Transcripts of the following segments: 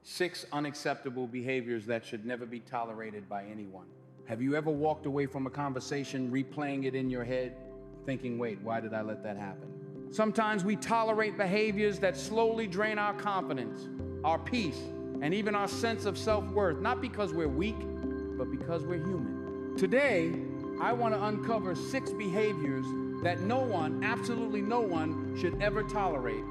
6 unacceptable behaviors that should never be tolerated by anyone. Have you ever walked away from a conversation, replaying it in your head, thinking, wait, why did I let that happen? Sometimes we tolerate behaviors that slowly drain our confidence, our peace, and even our sense of self-worth, not because we're weak, but because we're human. Today, I want to uncover 6 behaviors that no one, absolutely no one, should ever tolerate,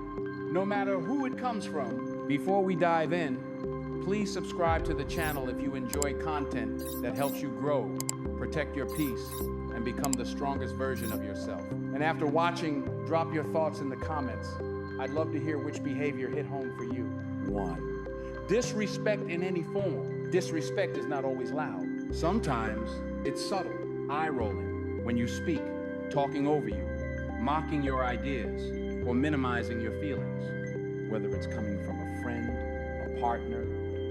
no matter who it comes from. Before we dive in, please subscribe to the channel if you enjoy content that helps you grow, protect your peace, and become the strongest version of yourself. And after watching, drop your thoughts in the comments. I'd love to hear which behavior hit home for you. 1. Disrespect in any form. Disrespect is not always loud. Sometimes it's subtle. Eye-rolling when you speak, talking over you, mocking your ideas, or minimizing your feelings, whether it's coming from a friend, a partner,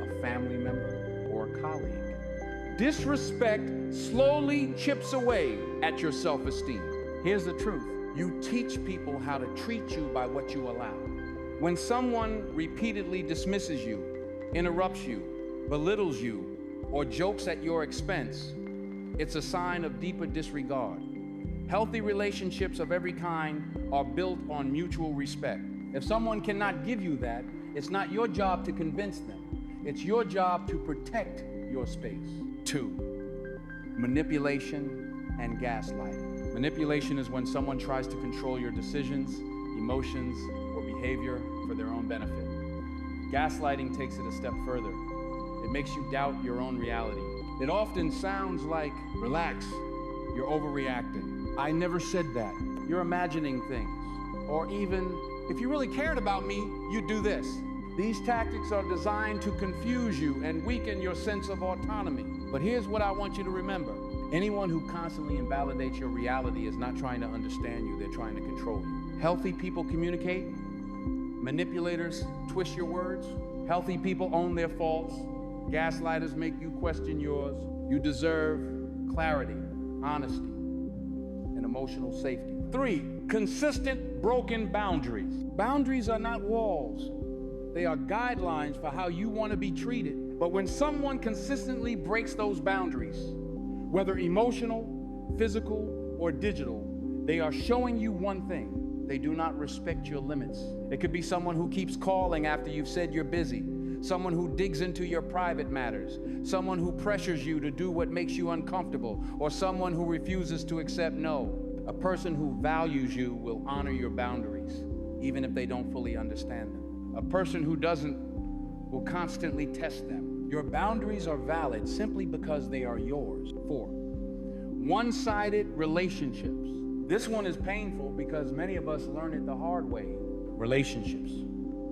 a family member, or a colleague. Disrespect slowly chips away at your self-esteem. Here's the truth. You teach people how to treat you by what you allow. When someone repeatedly dismisses you, interrupts you, belittles you, or jokes at your expense, it's a sign of deeper disregard. Healthy relationships of every kind are built on mutual respect. If someone cannot give you that, it's not your job to convince them. It's your job to protect your space. 2. Manipulation and gaslighting. Manipulation is when someone tries to control your decisions, emotions, or behavior for their own benefit. Gaslighting takes it a step further. It makes you doubt your own reality. It often sounds like, relax, you're overreacting. I never said that. You're imagining things. Or even, if you really cared about me, you'd do this. These tactics are designed to confuse you and weaken your sense of autonomy. But here's what I want you to remember. Anyone who constantly invalidates your reality is not trying to understand you, they're trying to control you. Healthy people communicate. Manipulators twist your words. Healthy people own their faults. Gaslighters make you question yours. You deserve clarity, honesty, and emotional safety. 3. Consistent broken boundaries. Boundaries are not walls. They are guidelines for how you want to be treated. But when someone consistently breaks those boundaries, whether emotional, physical, or digital, they are showing you one thing: they do not respect your limits. It could be someone who keeps calling after you've said you're busy, someone who digs into your private matters, someone who pressures you to do what makes you uncomfortable, or someone who refuses to accept no. A person who values you will honor your boundaries, even if they don't fully understand them. A person who doesn't will constantly test them. Your boundaries are valid simply because they are yours. 4. One-sided relationships. This one is painful because many of us learn it the hard way. Relationships,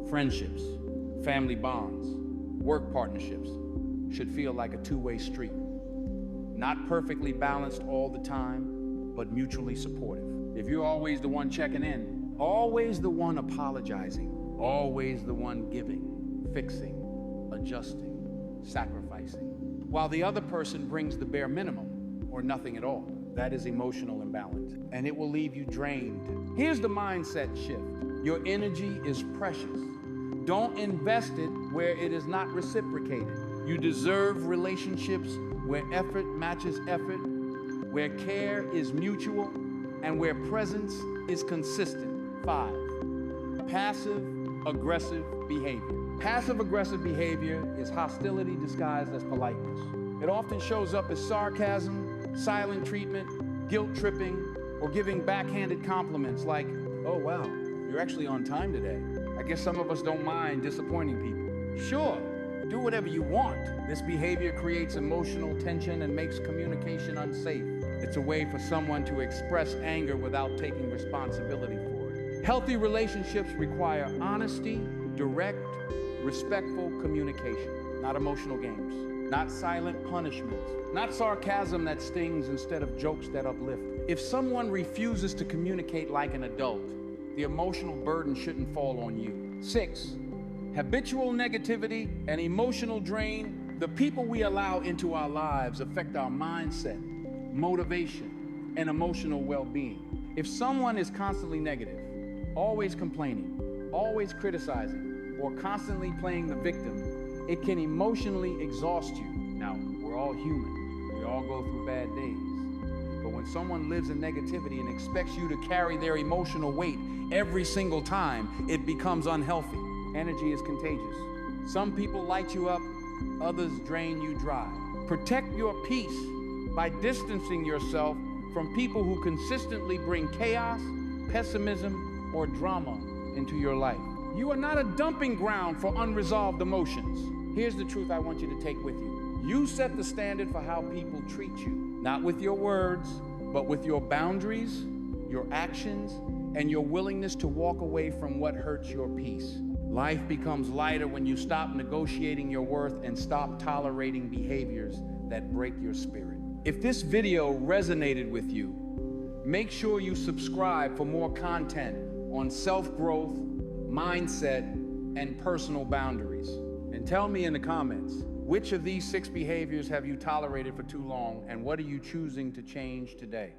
friendships, family bonds, work partnerships should feel like a two-way street. Not perfectly balanced all the time, but mutually supportive. If you're always the one checking in, always the one apologizing, always the one giving, fixing, adjusting, sacrificing, while the other person brings the bare minimum or nothing at all, that is emotional imbalance, and it will leave you drained. Here's the mindset shift. Your energy is precious. Don't invest it where it is not reciprocated. You deserve relationships where effort matches effort, where care is mutual, and where presence is consistent. 5. Passive-aggressive behavior. Passive-aggressive behavior is hostility disguised as politeness. It often shows up as sarcasm, silent treatment, guilt-tripping, or giving backhanded compliments like, oh wow, you're actually on time today. I guess some of us don't mind disappointing people. Sure, do whatever you want. This behavior creates emotional tension and makes communication unsafe. It's a way for someone to express anger without taking responsibility for it. Healthy relationships require honesty, direct, respectful communication, not emotional games, not silent punishments, not sarcasm that stings instead of jokes that uplift. If someone refuses to communicate like an adult, the emotional burden shouldn't fall on you. 6. Habitual negativity and emotional drain. The people we allow into our lives affect our mindset, motivation, and emotional well-being. If someone is constantly negative, always complaining, always criticizing, or constantly playing the victim, It can emotionally exhaust you. Now, we're all human. We all go through bad days. But when someone lives in negativity and expects you to carry their emotional weight every single time, it becomes unhealthy. Energy is contagious. Some people light you up, others drain you dry. Protect your peace by distancing yourself from people who consistently bring chaos, pessimism, or drama into your life. You are not a dumping ground for unresolved emotions. Here's the truth I want you to take with you. You set the standard for how people treat you, not with your words, but with your boundaries, your actions, and your willingness to walk away from what hurts your peace. Life becomes lighter when you stop negotiating your worth and stop tolerating behaviors that break your spirit. If this video resonated with you, make sure you subscribe for more content on self-growth, mindset, and personal boundaries. And tell me in the comments, which of these 6 behaviors have you tolerated for too long, and what are you choosing to change today?